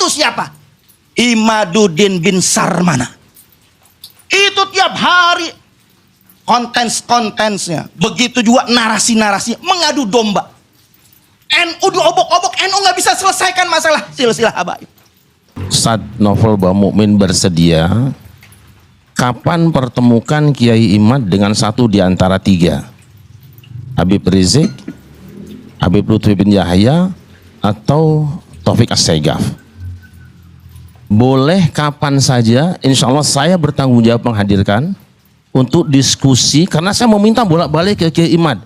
itu siapa? Imaduddin bin Sarmana. Itu tiap hari kontens-kontensnya, begitu juga narasi-narasi mengadu domba. NU diobok-obok, NU nggak bisa selesaikan masalah silsilah habaib. Ustaz Novel Bahmukmin bersedia, kapan pertemukan Kiai Imad dengan satu di antara tiga? Habib Rizik, Habib Lutfi bin Yahya, atau Taufik As-Saegaf? Boleh kapan saja, insya Allah saya bertanggung jawab menghadirkan untuk diskusi, karena saya mau minta bolak-balik ke Kiai Imad.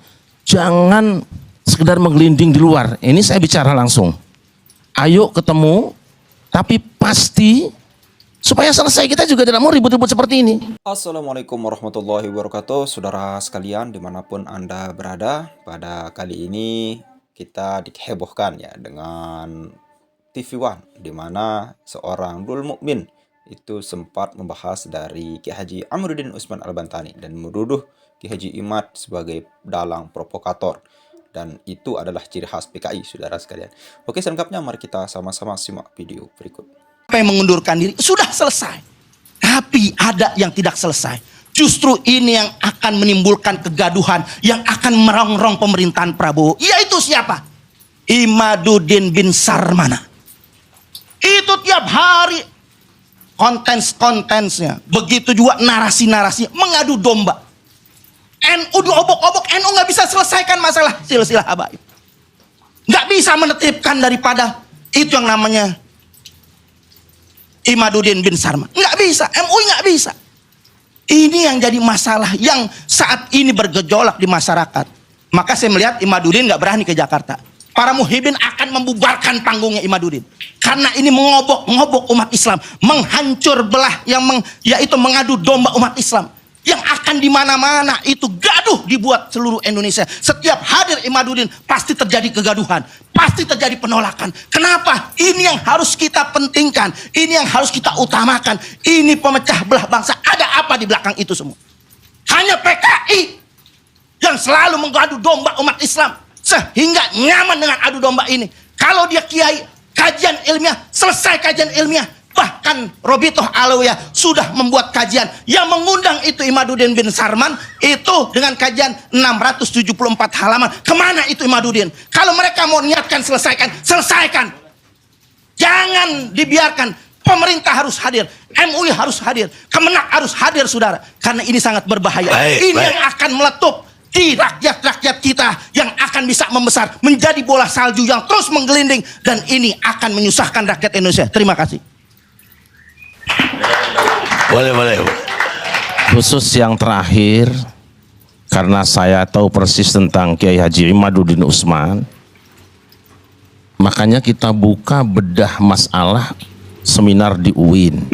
Jangan sekedar menggelinding di luar, ini saya bicara langsung. Ayo ketemu, tapi pasti supaya selesai. Kita juga tidak mau ribut-ribut seperti ini. Assalamualaikum warahmatullahi wabarakatuh. Saudara sekalian dimanapun Anda berada, pada kali ini kita dihebohkan ya dengan TV One, di mana seorang Dul Mukmin itu sempat membahas dari Ki Haji Amiruddin Utsman Al-Bantani dan menuduh Ki Haji Imad sebagai dalang provokator. Dan itu adalah ciri khas PKI, saudara sekalian. Oke, selengkapnya mari kita sama-sama simak video berikut. Apa yang mengundurkan diri sudah selesai, tapi ada yang tidak selesai. Justru ini yang akan menimbulkan kegaduhan, yang akan merongrong pemerintahan Prabowo. Yaitu siapa? Imaduddin bin Sarmana. Itu tiap hari kontens-kontensnya, begitu juga narasi-narasi mengadu domba. NU diobok-obok, NU nggak bisa selesaikan masalah silsilah habaib. Nggak bisa menetipkan daripada itu yang namanya Imaduddin bin Sarmana. Nggak bisa, MUI nggak bisa. Ini yang jadi masalah yang saat ini bergejolak di masyarakat. Maka saya melihat Imaduddin nggak berani ke Jakarta. Para muhibin akan membubarkan panggungnya Imaduddin. Karena ini mengobok umat Islam, menghancur belah, yaitu mengadu domba umat Islam. Yang akan di mana-mana itu gaduh dibuat seluruh Indonesia. Setiap hadir Imaduddin pasti terjadi kegaduhan, pasti terjadi penolakan. Kenapa? Ini yang harus kita pentingkan, ini yang harus kita utamakan. Ini pemecah belah bangsa. Ada apa di belakang itu semua? Hanya PKI yang selalu mengadu domba umat Islam sehingga nyaman dengan adu domba ini. Kalau dia kiai, kajian ilmiah, selesai kajian ilmiah. Bahkan Robitoh Alawiyah sudah membuat kajian yang mengundang itu Imaduddin bin Sarman itu dengan kajian 674 halaman. Kemana itu Imaduddin? Kalau mereka mau niatkan selesaikan. Jangan dibiarkan. Pemerintah harus hadir, MUI harus hadir, Kemenak harus hadir, saudara. Karena ini sangat berbahaya. Ini yang akan meletup di rakyat-rakyat kita yang akan bisa membesar menjadi bola salju yang terus menggelinding, dan ini akan menyusahkan rakyat Indonesia. Terima kasih. Boleh. Khusus yang terakhir, karena saya tahu persis tentang Kiai Haji Imaduddin Utsman, makanya kita buka bedah masalah seminar di UIN.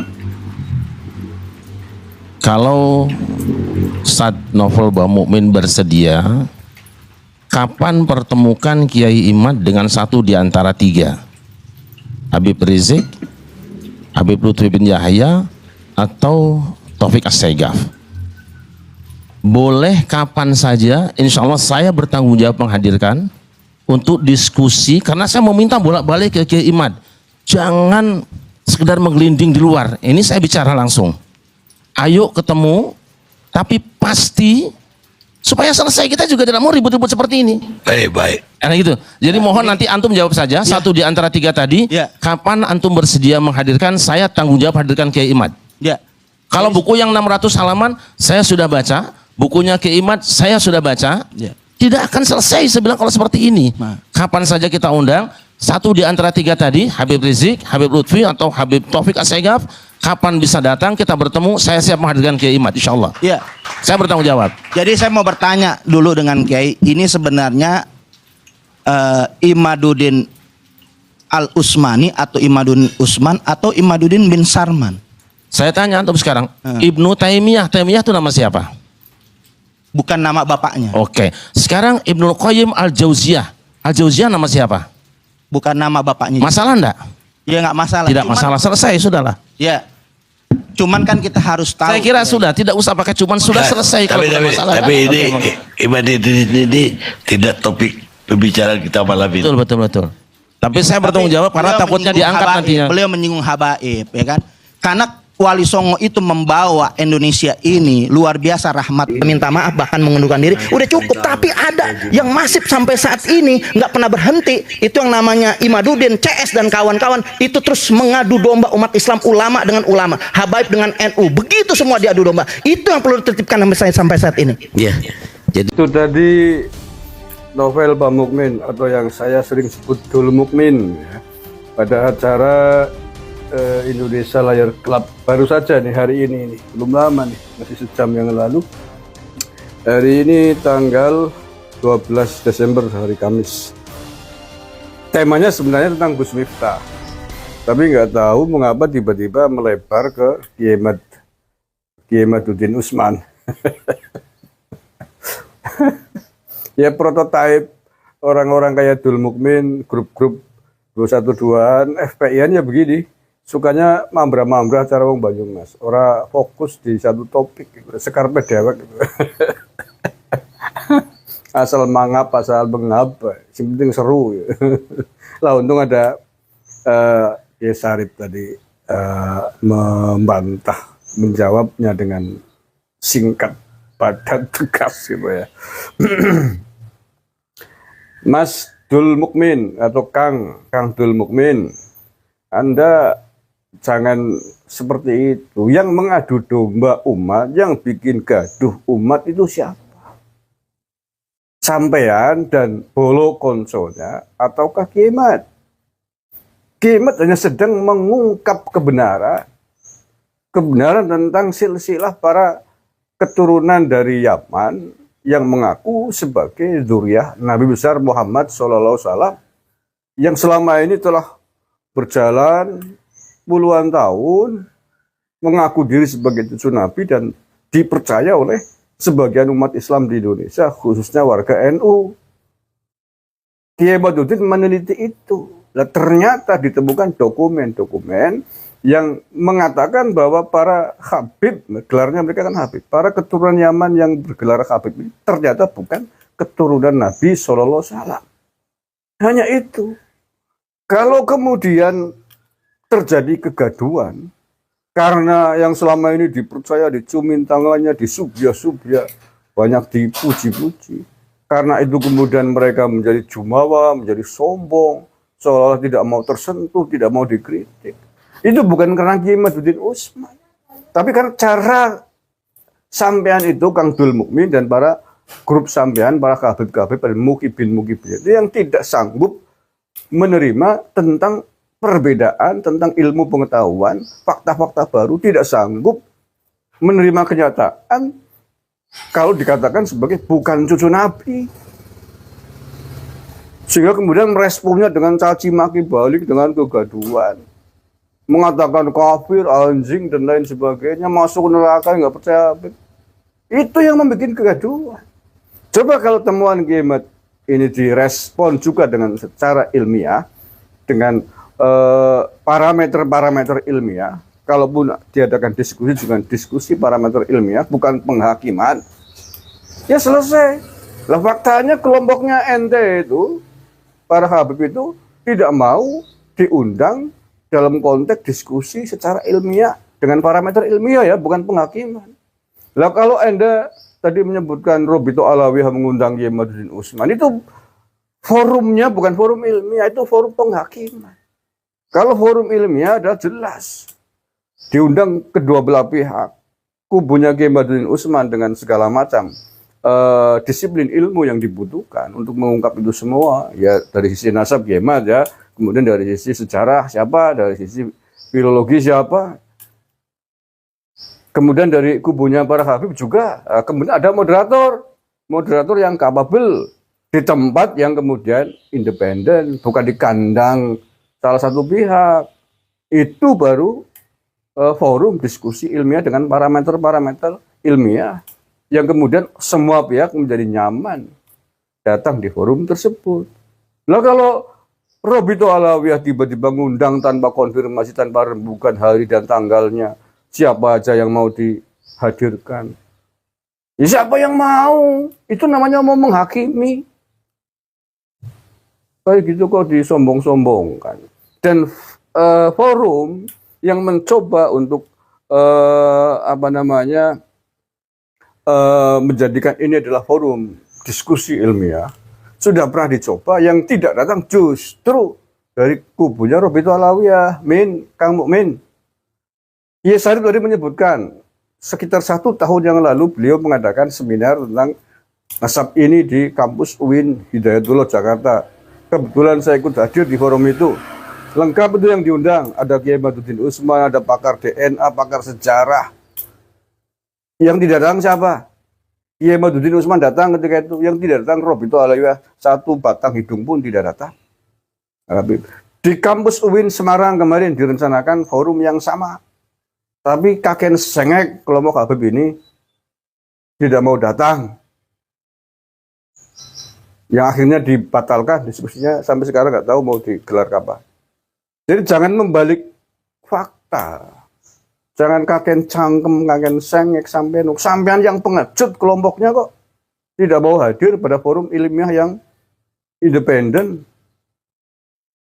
Kalau Ustaz Novel Bahmukmin bersedia, kapan pertemukan Kiai Imad dengan satu di antara tiga? Habib Rizik, Habib Lutfi bin Yahya, atau Taufik As-Saegaf? Boleh kapan saja, insya Allah saya bertanggung jawab menghadirkan untuk diskusi, karena saya mau minta bolak-balik ke Kiai Imad. Jangan sekedar menggelinding di luar, ini saya bicara langsung. Ayo ketemu, tapi pasti supaya selesai. Kita juga tidak mau ribut-ribut seperti ini. Baik. Karena gitu. Jadi mohon nanti antum jawab saja satu di antara tiga tadi. Kapan antum bersedia menghadirkan, saya tanggung jawab hadirkan Kiai Imad. Kalau buku yang 600 halaman saya sudah baca, bukunya Kiai Imad saya sudah baca. Tidak akan selesai saya bilang kalau seperti ini. Kapan saja kita undang satu di antara tiga tadi, Habib Rizik, Habib Lutfi, atau Habib Taufik As-Saegaf. Kapan bisa datang, kita bertemu, saya siap menghadirkan Kiai Imad, insya Allah. Saya bertanggung jawab. Jadi saya mau bertanya dulu dengan Kiai, ini sebenarnya Imaduddin Al-Utsmani atau Imaduddin Utsman atau Imaduddin bin Sarman? Saya tanya antum sekarang, Ibnu Taimiyah itu nama siapa? Bukan nama bapaknya. Oke. Sekarang Ibnu Qayyim Al-Jauziyah nama siapa? Bukan nama bapaknya. Masalah enggak? Ya nggak masalah. Tidak masalah, selesai sudahlah. Ya. Cuman kan kita harus tahu. Saya kira sudah, tidak usah pakai cuman, sudah selesai kalau ada masalah. Tapi ini tidak topik pembicaraan kita malam ini. Betul. Tapi saya bertanggung jawab karena beliau takutnya menyinggung diangkat habaib, nantinya. Beliau menyinggung habaib, ya kan? Karena Wali Songo itu membawa Indonesia ini luar biasa rahmat. Minta maaf bahkan mengundurkan diri. Udah cukup. Tapi ada yang masif sampai saat ini nggak pernah berhenti. Itu yang namanya Imaduddin, CS dan kawan-kawan itu terus mengadu domba umat Islam, ulama dengan ulama, habaib dengan NU. Begitu semua diadu domba. Itu yang perlu ditertibkan sampai saat ini. Iya. Jadi Itu tadi novel Pak Mukmin atau yang saya sering sebut Dul Mukmin ya, pada acara Indonesia Layar Club baru saja nih hari ini, belum lama nih, masih sejam yang lalu. Hari ini tanggal 12 Desember, hari Kamis. Temanya sebenarnya tentang Gus Miftah, tapi nggak tahu mengapa tiba-tiba melebar ke Kiai Imaduddin Usman. Ya prototipe orang-orang kayak Dul Mukmin, grup-grup 212-an, FPI-an ya begini. Sukanya mambra-mambra cara wong Banyumas. Ora fokus di satu topik gitu. Sekarpe dewek gitu. Asal mangap, asal mengap, yang penting seru. Ya. Lah untung ada Kiai Sarip tadi membantah, menjawabnya dengan singkat, padat, tegas gitu ya. Mas Dul Mukmin atau Kang Dul Mukmin, Anda jangan seperti itu. Yang mengadu domba umat, yang bikin gaduh umat itu siapa? Sampean dan bolo konsolnya ataukah Kiai Imad? Kiai Imad hanya sedang mengungkap kebenaran tentang silsilah para keturunan dari Yaman yang mengaku sebagai dzurriyyah Nabi besar Muhammad SAW yang selama ini telah berjalan puluhan tahun mengaku diri sebagai cucu Nabi dan dipercaya oleh sebagian umat Islam di Indonesia, khususnya warga NU. Kiai Imaduddin meneliti itu. Nah, ternyata ditemukan dokumen-dokumen yang mengatakan bahwa para Habib, gelarnya mereka kan Habib, para keturunan Yaman yang bergelar Habib ini ternyata bukan keturunan Nabi SAW. Hanya itu. Kalau kemudian terjadi kegaduhan karena yang selama ini dipercaya, diciumin tangannya, disubyah-subyah, banyak dipuji-puji. Karena itu kemudian mereka menjadi jumawa, menjadi sombong, seolah-olah tidak mau tersentuh, tidak mau dikritik. Itu bukan karena Kiai Imaduddin Usman, tapi karena cara sampean itu, Kang Dul Mukmin dan para grup sampean, para kabib-kabib, dan mukibin-mukibin itu yang tidak sanggup menerima tentang perbedaan, tentang ilmu pengetahuan, fakta-fakta baru, tidak sanggup menerima kenyataan kalau dikatakan sebagai bukan cucu Nabi. Sehingga kemudian meresponnya dengan caci maki balik, dengan kegaduhan. Mengatakan kafir, anjing, dan lain sebagainya, masuk neraka, nggak percaya. Itu yang membuat kegaduhan. Coba kalau temuan Kiai Imad ini direspon juga dengan secara ilmiah, dengan parameter-parameter ilmiah, kalaupun diadakan diskusi dengan diskusi parameter ilmiah, bukan penghakiman, ya selesai. Lah faktanya kelompoknya ente itu, para Habib itu tidak mau diundang dalam konteks diskusi secara ilmiah dengan parameter ilmiah ya, bukan penghakiman. Lah kalau Anda tadi menyebutkan Robito Alawiyah mengundang Kiai Imaduddin Usman, itu forumnya bukan forum ilmiah, itu forum penghakiman. Kalau forum ilmiah adalah jelas diundang kedua belah pihak, kubunya Kiai Imaduddin Usman dengan segala macam disiplin ilmu yang dibutuhkan untuk mengungkap itu semua, ya dari sisi nasab Kiai Imad ya, kemudian dari sisi sejarah siapa, dari sisi filologi siapa, kemudian dari kubunya para Habib juga, kemudian ada moderator yang capable di tempat yang kemudian independen, bukan di kandang salah satu pihak. Itu baru forum diskusi ilmiah dengan parameter-parameter ilmiah yang kemudian semua pihak menjadi nyaman datang di forum tersebut. Nah kalau Robito Alawiyah tiba-tiba ngundang tanpa konfirmasi, tanpa rembukan hari dan tanggalnya, siapa aja yang mau dihadirkan, ya siapa yang mau, itu namanya mau menghakimi. Kayak gitu kok disombong-sombongkan. Dan forum yang mencoba untuk apa namanya menjadikan ini adalah forum diskusi ilmiah sudah pernah dicoba, yang tidak datang justru dari kubunya Robito Alawiyah, Kang Mukmin. Sarip tadi menyebutkan sekitar 1 tahun yang lalu beliau mengadakan seminar tentang nasab ini di kampus UIN Hidayatullah Jakarta. Kebetulan saya ikut hadir di forum itu. Lengkap itu yang diundang. Ada Kiai Maduddin Usman, ada pakar DNA, pakar sejarah. Yang tidak datang siapa? Kiai Maduddin Usman datang ketika itu. Yang tidak datang Robito Alawiyah, 1 batang hidung pun tidak datang. Di kampus UIN Semarang kemarin direncanakan forum yang sama. Tapi kakek sengek kelompok Habib ini tidak mau datang. Yang akhirnya dibatalkan diskusinya, sampai sekarang nggak tahu mau digelar kapan. Jadi jangan membalik fakta. Jangan kakek cangkem, kakek sengek, sampean yang pengecut kelompoknya kok tidak mau hadir pada forum ilmiah yang independen.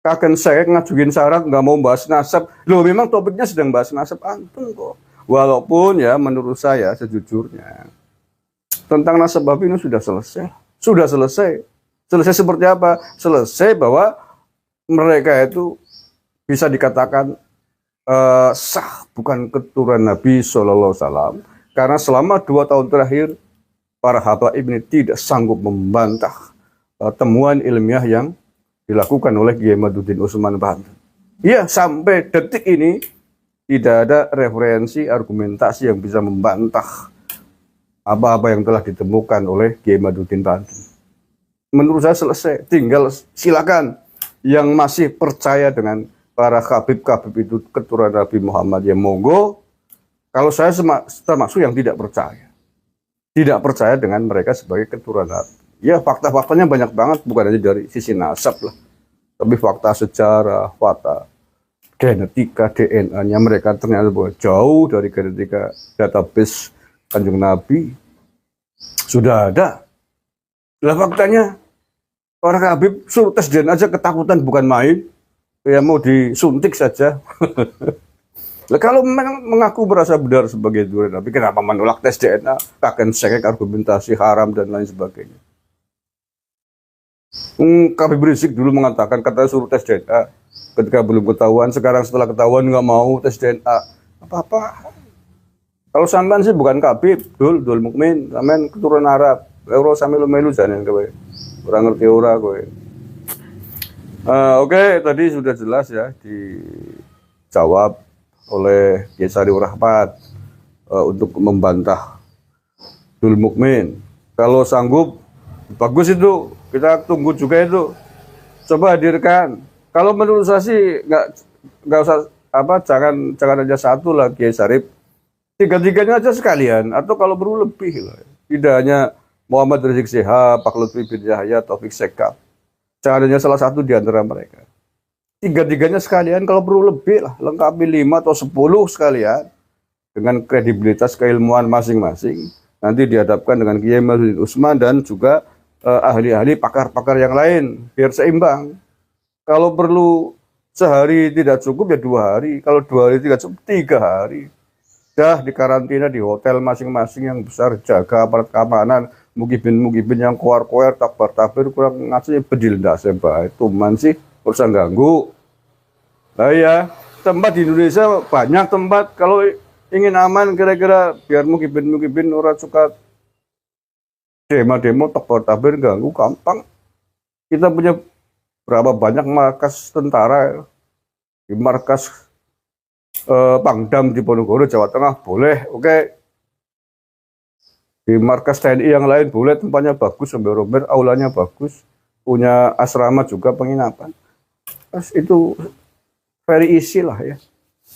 Kakek sengek ngajuin syarat nggak mau bahas nasab. Loh, memang topiknya sedang bahas nasab antum kok. Walaupun ya menurut saya sejujurnya tentang nasab Habib ini sudah selesai. Sudah selesai. Selesai seperti apa? Selesai bahwa mereka itu bisa dikatakan sah, bukan keturunan Nabi SAW. Karena selama 2 tahun terakhir, para habaib ini tidak sanggup membantah temuan ilmiah yang dilakukan oleh Kiai Maduddin Usman Banten. Iya, sampai detik ini tidak ada referensi argumentasi yang bisa membantah apa-apa yang telah ditemukan oleh Kiai Maduddin Banten. Menurut saya selesai. Tinggal silakan yang masih percaya dengan para Habib-Habib itu keturunan Nabi Muhammad, ya monggo. Kalau saya termasuk yang tidak percaya. Tidak percaya dengan mereka sebagai keturunan Nabi. Ya, fakta-faktanya banyak banget, bukan hanya dari sisi nasab lah. Tapi fakta sejarah, fakta genetika, DNA-nya mereka ternyata jauh dari genetika database Kanjeng Nabi. Sudah ada. Lah faktanya, orang Habib suruh tes DNA aja ketakutan bukan main. Ya mau disuntik saja. Lah kalau memang mengaku merasa benar sebagai keturunan Nabi, kenapa menolak tes DNA? Kakek sengek, argumentasi haram dan lain sebagainya. Habib Rizik dulu mengatakan, katanya suruh tes DNA ketika belum ketahuan, sekarang setelah ketahuan nggak mau tes DNA. Apa-apa. Kalau sampean sih bukan Habib, Dul Mukmin, sampean keturunan Arab. Euro sampe lu melu janen kowe. Ora ngerti ora kowe. Oke, tadi sudah jelas ya dijawab oleh Kiai Sarif Rahmat untuk membantah Dul Mukmin. Kalau sanggup bagus itu, kita tunggu juga itu. Coba hadirkan. Kalau menurut saya sih nggak usah jangan aja satu lah Kiai Sarif. 3-3-nya aja sekalian, atau kalau perlu lebih lah. Tidak hanya Muhammad Rizik Syihab, Pak Lutfi bin Yahya, Taufik Sekap. Jangan hanya salah satu di antara mereka. 3-3-nya sekalian, kalau perlu lebih lah. Lengkapi 5 atau 10 sekalian. Dengan kredibilitas keilmuan masing-masing. Nanti dihadapkan dengan Kiai Maduddin Usman dan juga ahli-ahli pakar-pakar yang lain. Biar seimbang. Kalau perlu sehari tidak cukup ya 2 hari. Kalau 2 hari tidak cukup 3 hari. Dah di karantina di hotel masing-masing yang besar, jaga aparat keamanan, mugibin yang koar-koar, takbar-takbir, kurang ngasih bedil ndak sebab itu man sih, usah ganggu. Nah ya, tempat di Indonesia banyak tempat, kalau ingin aman kira-kira biar mugibin orang suka demo takbar-takbir ganggu, gampang. Kita punya berapa banyak markas tentara, di markas Pangdam di Ponorogo, Jawa Tengah boleh, oke. Di markas TNI yang lain boleh, tempatnya bagus, sambil aulanya bagus, punya asrama juga penginapan. Terus itu very easy lah ya.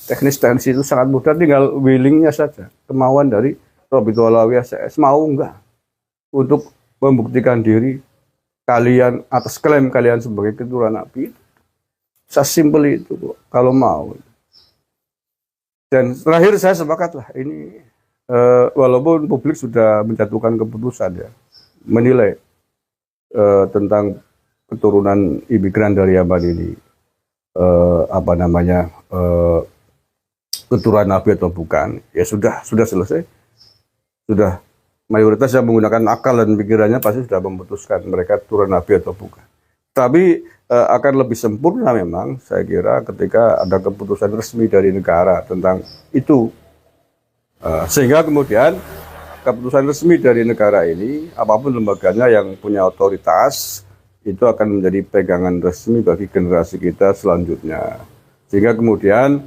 Teknis itu sangat mudah, tinggal willingnya saja, kemauan dari Robito Alawiyah CS mau enggak untuk membuktikan diri kalian atas klaim kalian sebagai keturunan Nabi. Sesimpel itu kok, kalau mau. Dan terakhir saya sepakat lah ini walaupun publik sudah menjatuhkan keputusan ya, menilai tentang keturunan imigran dari Yaman ini keturunan Nabi atau bukan, ya sudah selesai. Sudah mayoritas yang menggunakan akal dan pikirannya pasti sudah memutuskan mereka keturunan Nabi atau bukan. Tapi akan lebih sempurna memang saya kira ketika ada keputusan resmi dari negara tentang itu. Sehingga kemudian keputusan resmi dari negara ini, apapun lembaganya yang punya otoritas, itu akan menjadi pegangan resmi bagi generasi kita selanjutnya. Sehingga kemudian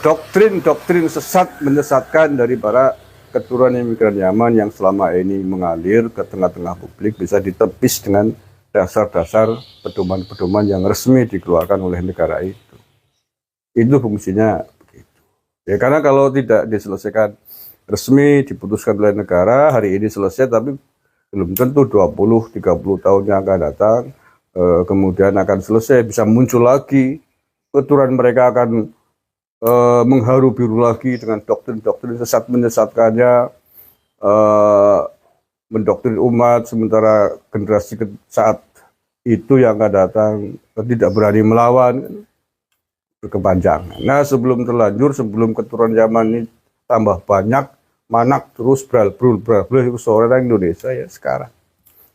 doktrin-doktrin sesat menyesatkan dari para keturunan imigran Yaman yang selama ini mengalir ke tengah-tengah publik bisa ditepis dengan dasar-dasar pedoman-pedoman yang resmi dikeluarkan oleh negara itu. Itu fungsinya begitu. Ya karena kalau tidak diselesaikan resmi diputuskan oleh negara, hari ini selesai tapi belum tentu 20-30 tahun yang akan datang kemudian akan selesai, bisa muncul lagi keturunan mereka akan mengharu biru lagi dengan doktrin-doktrin sesat menyesatkannya, mendoktrin umat, sementara generasi saat itu yang akan datang tidak berani melawan, berkepanjangan. Nah sebelum terlanjur, sebelum keturunan Yaman ini tambah banyak, manak terus beralbrul orang Indonesia ya sekarang.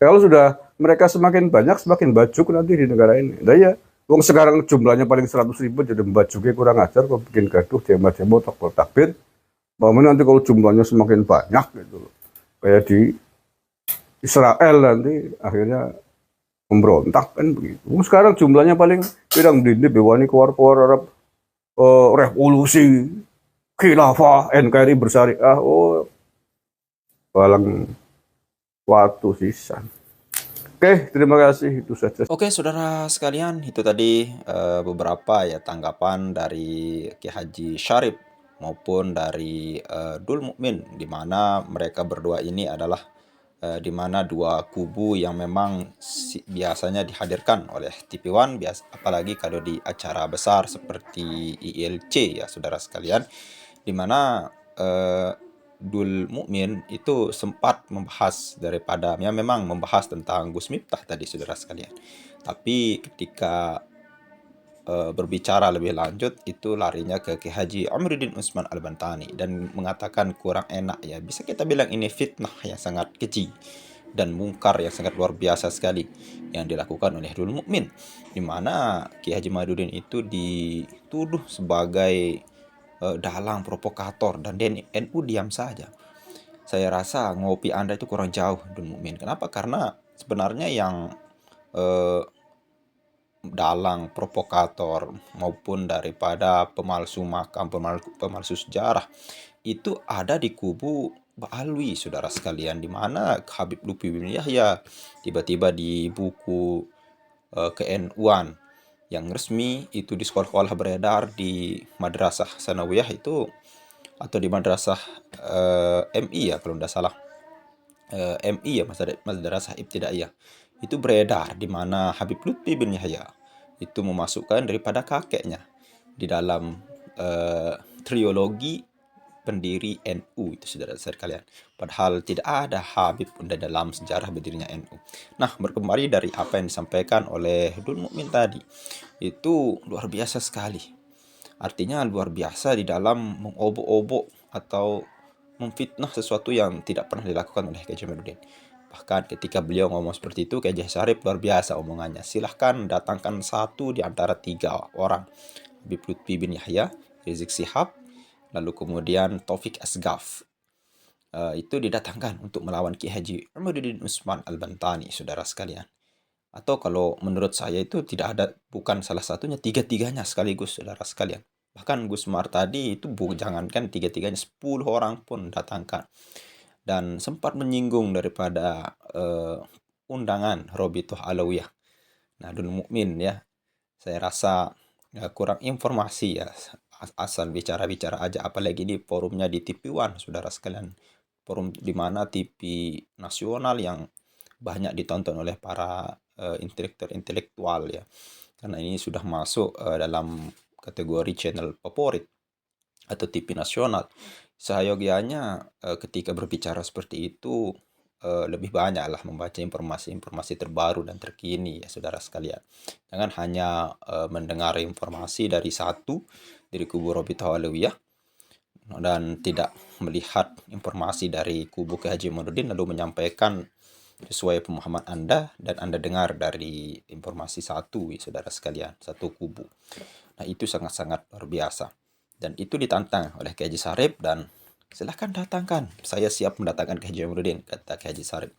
Kalau sudah mereka semakin banyak, semakin bajuk nanti di negara ini. Nah ya, wong sekarang jumlahnya paling 100.000 jadi bajuknya kurang ajar, kok bikin gaduh, demo takbir. Bahwa nanti kalau jumlahnya semakin banyak gitu, kayak di Israel nanti akhirnya memberontak kan begitu. Sekarang jumlahnya paling pirang dindi bewani keluar Arab revolusi khilafah NKRI bersyariah, balang waktu sisa. Oke, terima kasih, itu saja. Oke, saudara sekalian, itu tadi beberapa ya tanggapan dari Ki Haji Syarif maupun dari Dul Mukmin, di mana mereka berdua ini adalah di mana dua kubu yang memang biasanya dihadirkan oleh TV One, apalagi kalau di acara besar seperti ILC ya saudara sekalian, di mana Dul Mukmin itu sempat membahas daripada ya memang membahas tentang Gus Miftah tadi saudara sekalian. Tapi ketika berbicara lebih lanjut itu larinya ke Ki Haji Amiruddin Utsman Al-Bantani dan mengatakan kurang enak ya. Bisa kita bilang ini fitnah yang sangat keji dan mungkar yang sangat luar biasa sekali yang dilakukan oleh Dul Mukmin, di mana Ki Haji Amiruddin itu dituduh sebagai dalang provokator dan NU diam saja. Saya rasa ngopi Anda itu kurang jauh, Dul Mukmin. Kenapa? Karena sebenarnya yang dalang provokator maupun daripada pemalsu makam, pemalsu sejarah itu ada di kubu Ba'alwi, saudara sekalian, di mana Habib Lutfi bin Yahya tiba-tiba di buku ke-NU-an yang resmi itu di sekolah-sekolah beredar di madrasah sanawiyah itu atau di madrasah MI ya kalau tidak salah, MI ya, madrasah ibtidaiyah, itu beredar di mana Habib Lutfi bin Yahya itu memasukkan daripada kakeknya di dalam trilogi pendiri NU itu saudara sekalian. Padahal tidak ada Habib pun dalam sejarah berdirinya NU. Nah, berkembali dari apa yang disampaikan oleh Dul Mukmin tadi, itu luar biasa sekali. Artinya luar biasa di dalam mengobok-obok atau memfitnah sesuatu yang tidak pernah dilakukan oleh Kiai Jamaluddin. Bahkan ketika beliau ngomong seperti itu, Kiai Syarif luar biasa omongannya. Silahkan datangkan satu di antara 3 orang. Habib Lutfi bin Yahya, Rizik Sihab, lalu kemudian Taufik Asgaf. Itu didatangkan untuk melawan Ki Haji Amiruddin Utsman Al-Bantani, saudara sekalian. Atau kalau menurut saya itu tidak ada, bukan salah satunya, 3-tiganya sekaligus, saudara sekalian. Bahkan Gus Mar tadi itu jangankan 3-tiganya, 10 orang pun datangkan. Dan sempat menyinggung daripada undangan Robitoh Alawiyah. Nah, Dul Mukmin ya, saya rasa kurang informasi ya, asal bicara-bicara aja, apalagi di forumnya di TV One, saudara sekalian. Forum di mana TV nasional yang banyak ditonton oleh para intelektual ya. Karena ini sudah masuk dalam kategori channel favorit atau TV nasional. Seyogianya ketika berbicara seperti itu lebih banyak lah membaca informasi-informasi terbaru dan terkini ya saudara sekalian. Jangan hanya mendengar informasi dari kubu Robitah Alawiyah dan tidak melihat informasi dari kubu Kiai Haji Imaduddin lalu menyampaikan sesuai pemahaman Anda dan Anda dengar dari informasi satu ya saudara sekalian, satu kubu. Nah, itu sangat-sangat luar biasa. Dan itu ditantang oleh Kiai Haji Sarip dan silahkan datangkan. Saya siap mendatangkan Kiai Haji Imaduddin, kata Kiai Haji Sarip.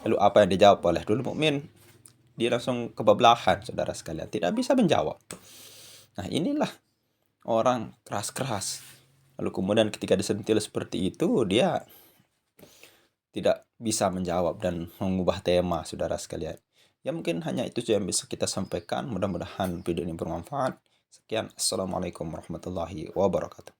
Lalu apa yang dijawab oleh Dul Mukmin? Dia langsung kebablahan, saudara sekalian. Tidak bisa menjawab. Nah, inilah orang keras-keras. Lalu kemudian ketika disentil seperti itu, dia tidak bisa menjawab dan mengubah tema, saudara sekalian. Ya mungkin hanya itu saja yang bisa kita sampaikan. Mudah-mudahan video ini bermanfaat. Sekian. Assalamualaikum warahmatullahi wabarakatuh.